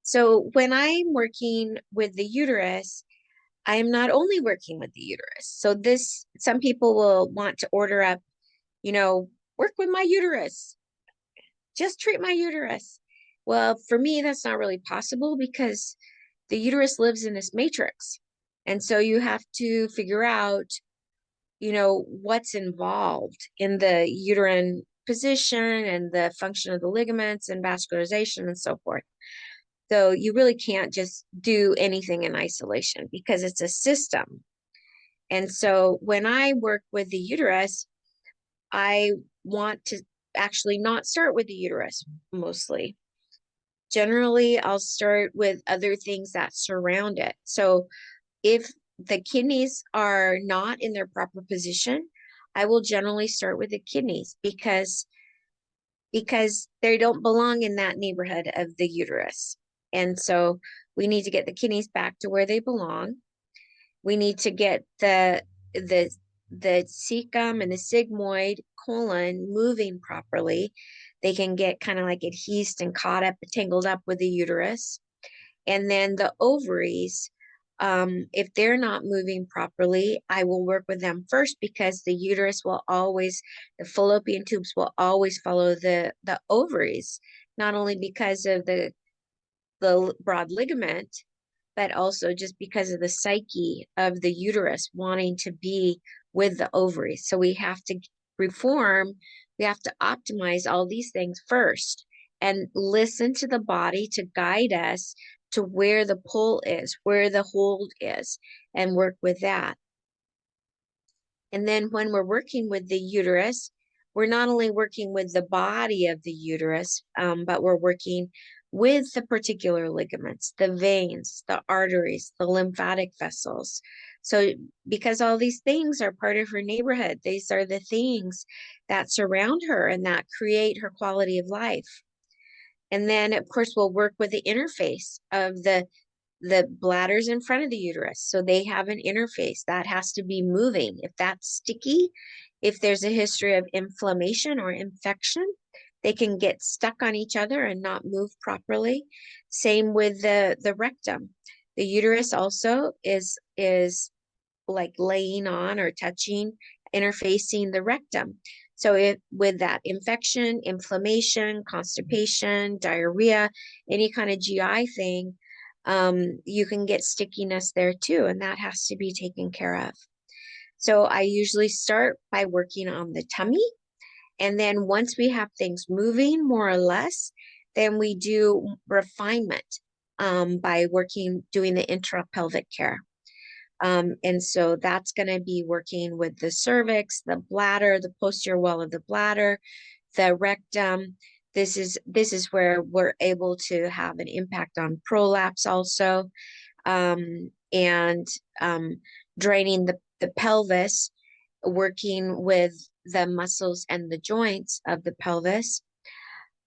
So when I'm working with the uterus, I am not only working with the uterus. So some people will want to order up, you know, work with my uterus, just treat my uterus. Well, for me, that's not really possible because the uterus lives in this matrix. And so you have to figure out, what's involved in the uterine position and the function of the ligaments and vascularization and so forth. So you really can't just do anything in isolation because it's a system. And so when I work with the uterus, I want to actually not start with the uterus mostly. Generally, I'll start with other things that surround it. So if the kidneys are not in their proper position, I will generally start with the kidneys because they don't belong in that neighborhood of the uterus. And so we need to get the kidneys back to where they belong. We need to get the the cecum and the sigmoid colon moving properly. They can get kind of like adhesed and caught up, tangled up with the uterus. And then the ovaries, if they're not moving properly, I will work with them first because the fallopian tubes will always follow the ovaries, not only because of the broad ligament, but also just because of the psyche of the uterus wanting to be with the ovaries. So we have to reform, we have to optimize all these things first and listen to the body to guide us to where the pull is, where the hold is, and work with that. And then when we're working with the uterus, we're not only working with the body of the uterus, but we're working with the particular ligaments, the veins, the arteries, the lymphatic vessels. So, because all these things are part of her neighborhood, these are the things that surround her and that create her quality of life. And then, of course, we'll work with the interface of the bladder's in front of the uterus. So they have an interface that has to be moving. If that's sticky, if there's a history of inflammation or infection, they can get stuck on each other and not move properly. Same with the rectum. The uterus also is like laying on or touching, interfacing the rectum. So if with that infection, inflammation, constipation, diarrhea, any kind of GI thing, you can get stickiness there too, and that has to be taken care of. So I usually start by working on the tummy. And then once we have things moving more or less, then we do refinement by doing the intrapelvic care. And so that's going to be working with the cervix, the bladder, the posterior wall of the bladder, the rectum. This is where we're able to have an impact on prolapse also, and draining the pelvis, working with the muscles and the joints of the pelvis.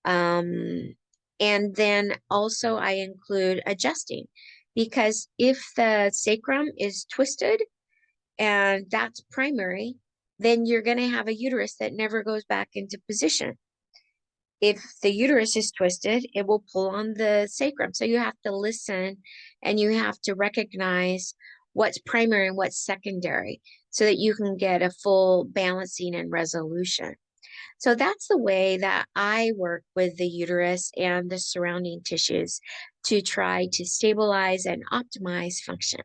And then also I include adjusting because if the sacrum is twisted and that's primary, then you're going to have a uterus that never goes back into position. If the uterus is twisted, it will pull on the sacrum. So you have to listen and you have to recognize what's primary and what's secondary so that you can get a full balancing and resolution. So that's the way that I work with the uterus and the surrounding tissues to try to stabilize and optimize function.